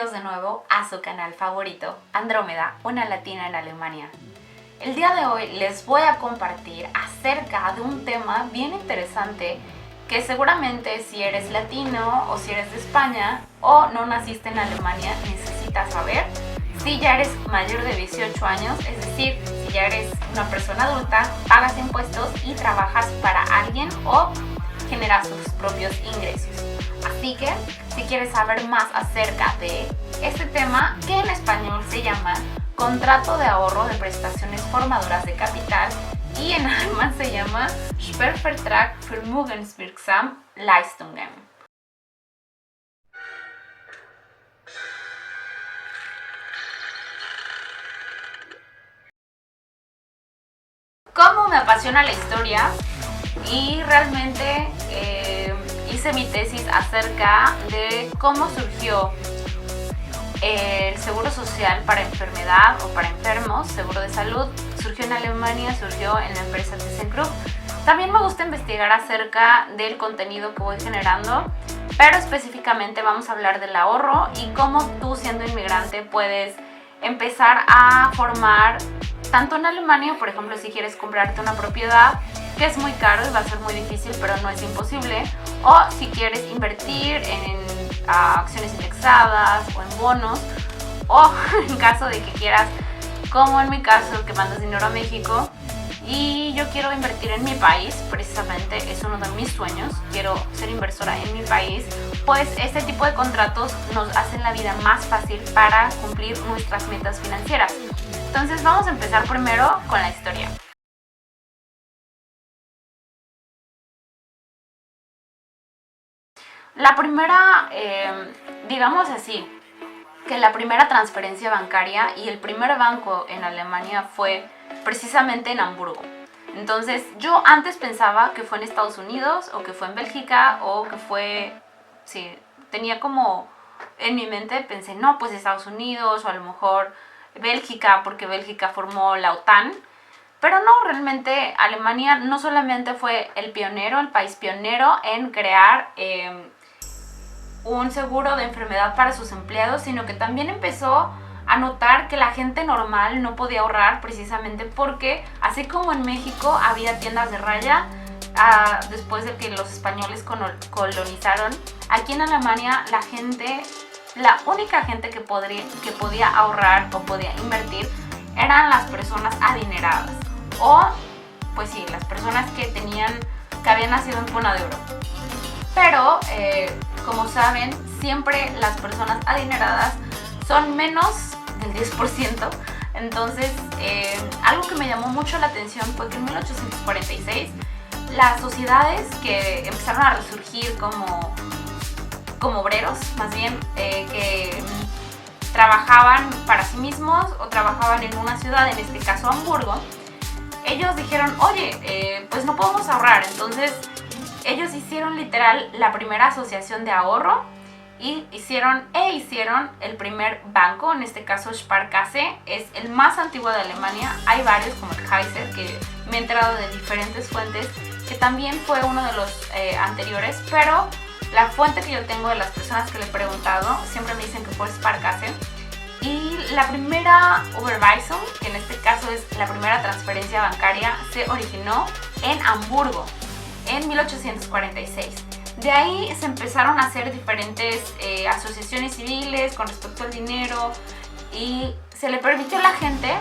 bienvenidos de nuevo a su canal favorito, Andrómeda, una latina en Alemania. El día de hoy les voy a compartir acerca de un tema bien interesante que seguramente si eres latino o si eres de España o no naciste en Alemania necesitas saber. Si ya eres mayor de 18 años, es decir, si ya eres una persona adulta, pagas impuestos y trabajas para alguien o generas tus propios ingresos. Así que, si quieres saber más acerca de este tema, que en español se llama contrato de ahorro de prestaciones formadoras de capital y en alemán se llama Sparvertrag für vermögenswirksame Leistungen. Como me apasiona la historia y realmente hice mi tesis acerca de cómo surgió el seguro social para enfermedad o para enfermos, seguro de salud, surgió en Alemania, surgió en la empresa ThyssenKrupp. También me gusta investigar acerca del contenido que voy generando, pero específicamente vamos a hablar del ahorro y cómo tú, siendo inmigrante, puedes empezar a formar, tanto en Alemania, por ejemplo, si quieres comprarte una propiedad, que es muy caro y va a ser muy difícil, pero no es imposible, o si quieres invertir en acciones indexadas o en bonos, o en caso de que quieras, como en mi caso, que mandas dinero a México y yo quiero invertir en mi país, precisamente es uno de mis sueños, quiero ser inversora en mi país, pues este tipo de contratos nos hacen la vida más fácil para cumplir nuestras metas financieras. Entonces vamos a empezar primero con la historia. La primera, digamos así, que la primera transferencia bancaria y el primer banco en Alemania fue precisamente en Hamburgo. Entonces yo antes pensaba que fue en Estados Unidos o que fue en Bélgica o que fue, sí, tenía como en mi mente, pensé no, pues Estados Unidos o a lo mejor Bélgica porque Bélgica formó la OTAN. Pero no, realmente Alemania no solamente fue el país pionero en crear un seguro de enfermedad para sus empleados, sino que también empezó a notar que la gente normal no podía ahorrar precisamente porque, así como en México había tiendas de raya después de que los españoles colonizaron, aquí en Alemania la única gente que podía ahorrar o podía invertir eran las personas adineradas o, pues sí, las personas que habían nacido en cuna de oro. Pero, como saben, siempre las personas adineradas son menos del 10%. Entonces, algo que me llamó mucho la atención fue que en 1846 las sociedades que empezaron a resurgir como obreros, más bien, que trabajaban para sí mismos o trabajaban en una ciudad, en este caso Hamburgo, ellos dijeron, oye, pues no podemos ahorrar. Entonces ellos hicieron literal la primera asociación de ahorro y hicieron el primer banco, en este caso Sparkasse, es el más antiguo de Alemania. Hay varios como el Kaiser, que me he enterado de diferentes fuentes, que también fue uno de los anteriores, pero la fuente que yo tengo de las personas que le he preguntado siempre me dicen que fue Sparkasse. Y la primera Überweisung, que en este caso es la primera transferencia bancaria, se originó en Hamburgo en 1846. De ahí se empezaron a hacer diferentes asociaciones civiles con respecto al dinero y se le permitió a la gente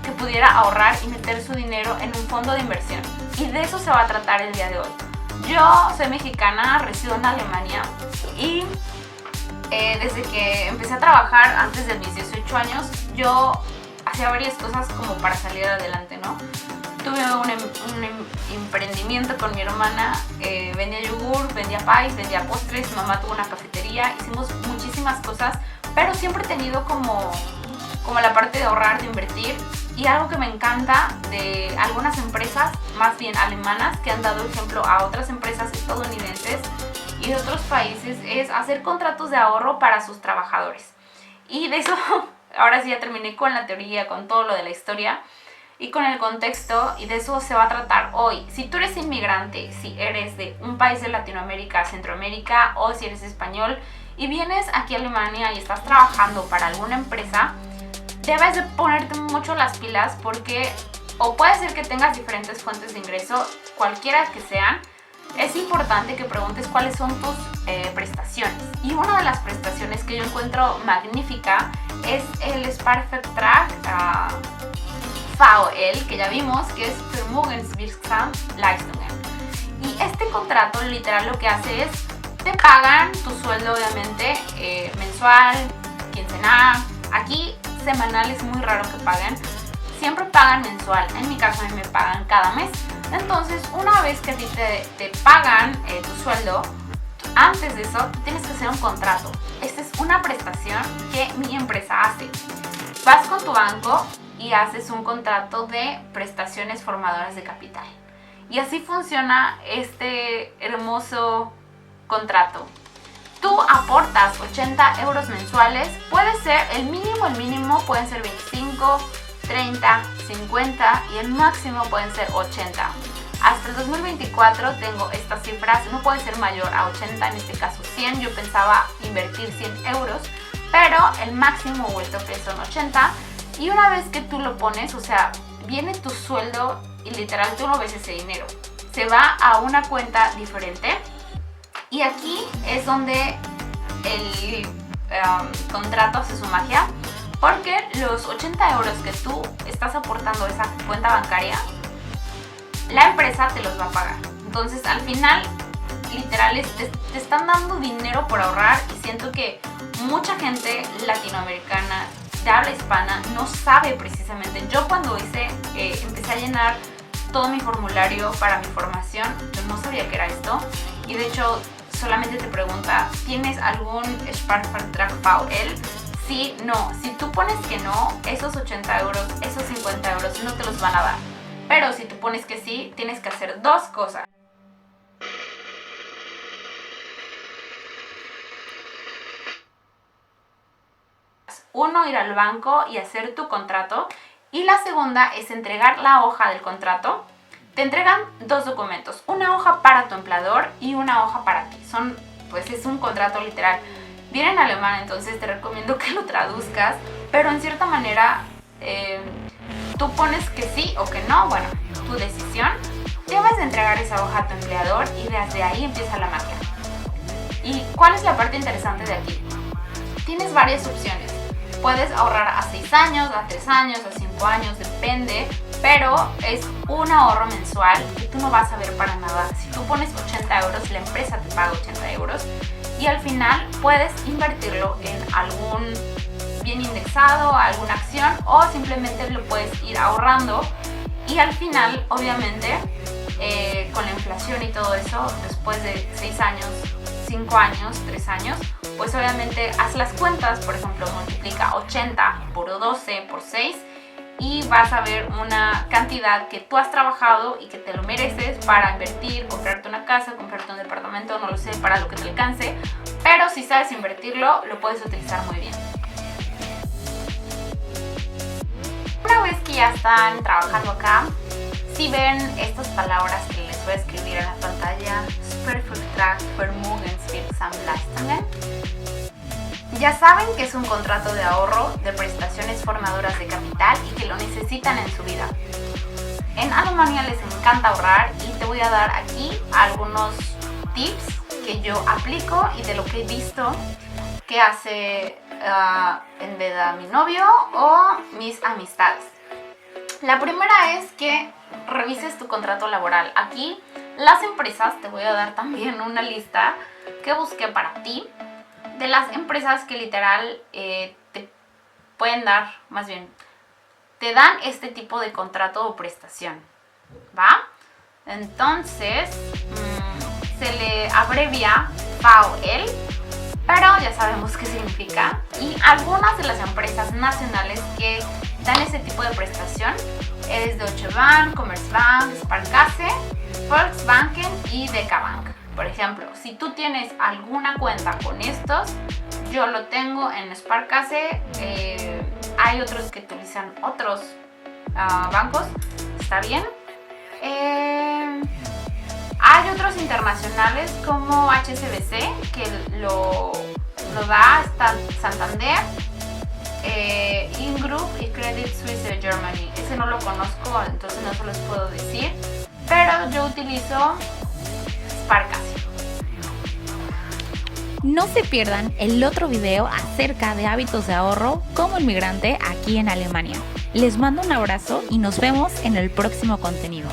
que pudiera ahorrar y meter su dinero en un fondo de inversión. Y de eso se va a tratar el día de hoy. Yo soy mexicana, resido en Alemania y desde que empecé a trabajar antes de mis 18 años, yo hacía varias cosas como para salir adelante, ¿no? Tuve un emprendimiento con mi hermana, vendía yogur, vendía pies, vendía postres, mi mamá tuvo una cafetería, hicimos muchísimas cosas, pero siempre he tenido como la parte de ahorrar, de invertir. Y algo que me encanta de algunas empresas, más bien alemanas, que han dado ejemplo a otras empresas estadounidenses y de otros países, es hacer contratos de ahorro para sus trabajadores. Y de eso, ahora sí ya terminé con la teoría, con todo lo de la historia. y con el contexto, y de eso se va a tratar hoy. Si tú eres inmigrante, si eres de un país de Latinoamérica, Centroamérica, o si eres español y vienes aquí a Alemania y estás trabajando para alguna empresa, debes de ponerte mucho las pilas porque o puede ser que tengas diferentes fuentes de ingreso, cualquiera que sean. Es importante que preguntes cuáles son tus prestaciones. Y una de las prestaciones que yo encuentro magnífica es el Sparvertrag VL, que ya vimos que es Vermögenswirksame Leistungen. Y este contrato literal lo que hace es, te pagan tu sueldo obviamente mensual, quincenal. Aquí semanal es muy raro que paguen, siempre pagan mensual. En mi caso a mí me pagan cada mes. Entonces una vez que a ti te pagan tu sueldo, antes de eso tienes que hacer un contrato. Esta es una prestación que mi empresa hace. Vas con tu banco y haces un contrato de prestaciones formadoras de capital. Y así funciona este hermoso contrato. Tú aportas 80 euros mensuales, puede ser el mínimo pueden ser 25, 30, 50 y el máximo pueden ser 80. Hasta el 2024 tengo estas cifras, no puede ser mayor a 80, en este caso 100. Yo pensaba invertir 100 euros, pero el máximo o el tope son 80. Y una vez que tú lo pones, o sea, viene tu sueldo y literal tú no ves ese dinero. Se va a una cuenta diferente y aquí es donde el contrato hace su magia, porque los 80 euros que tú estás aportando a esa cuenta bancaria, la empresa te los va a pagar. Entonces al final literal te están dando dinero por ahorrar, y siento que mucha gente latinoamericana de habla hispana no sabe precisamente. Yo cuando empecé a llenar todo mi formulario para mi formación, yo no sabía que era esto, y de hecho solamente te pregunta, ¿tienes algún Sparvertrag VL? Sí, no. Si tú pones que no, esos 80 euros, esos 50 euros no te los van a dar. Pero si tú pones que sí, tienes que hacer dos cosas. Uno, ir al banco y hacer tu contrato. Y la segunda es entregar la hoja del contrato. Te entregan dos documentos, una hoja para tu empleador y una hoja para ti. Pues es un contrato literal. Viene en alemán, entonces te recomiendo que lo traduzcas, pero en cierta manera tú pones que sí o que no, bueno, tu decisión. Debes de entregar esa hoja a tu empleador y desde ahí empieza la magia. ¿Y cuál es la parte interesante de aquí? Tienes varias opciones. Puedes ahorrar a 6 años, a 3 años, a 5 años, depende, pero es un ahorro mensual que tú no vas a ver para nada. Si tú pones 80 euros, la empresa te paga 80 euros y al final puedes invertirlo en algún bien indexado, alguna acción, o simplemente lo puedes ir ahorrando, y al final obviamente con la inflación y todo eso, después de 6 años, 5 años, 3 años, pues obviamente haz las cuentas. Por ejemplo, multiplica 80 por 12 por 6 y vas a ver una cantidad que tú has trabajado y que te lo mereces para invertir, comprarte una casa, comprarte un departamento, no lo sé, para lo que te alcance, pero si sabes invertirlo, lo puedes utilizar muy bien. Una vez que ya están trabajando acá, si ven estas palabras que les voy a escribir en la pantalla, Sparvertrag Vermögenswirksame Leistungen, ya saben que es un contrato de ahorro de prestaciones formadoras de capital y que lo necesitan en su vida. En Alemania les encanta ahorrar y te voy a dar aquí algunos tips que yo aplico y de lo que he visto que hace en vez de mi novio o mis amistades. La primera es que revises tu contrato laboral. Aquí las empresas, te voy a dar también una lista que busqué para ti de las empresas que literal te pueden dar, más bien, te dan este tipo de contrato o prestación, ¿va? Entonces, se le abrevia VL, pero ya sabemos qué significa. Y algunas de las empresas nacionales que dan ese tipo de prestación es Deutsche Bank, Commerzbank, Sparkasse, Volksbanken y DK Bank. Por ejemplo, si tú tienes alguna cuenta con estos, yo lo tengo en Sparkasse, hay otros que utilizan otros bancos, está bien. Hay otros internacionales como HSBC que lo da Santander, Ingroup y Credit Suisse de Germany. Ese no lo conozco, entonces no se los puedo decir, pero yo utilizo Sparkasse. No se pierdan el otro video acerca de hábitos de ahorro como inmigrante aquí en Alemania. Les mando un abrazo y nos vemos en el próximo contenido.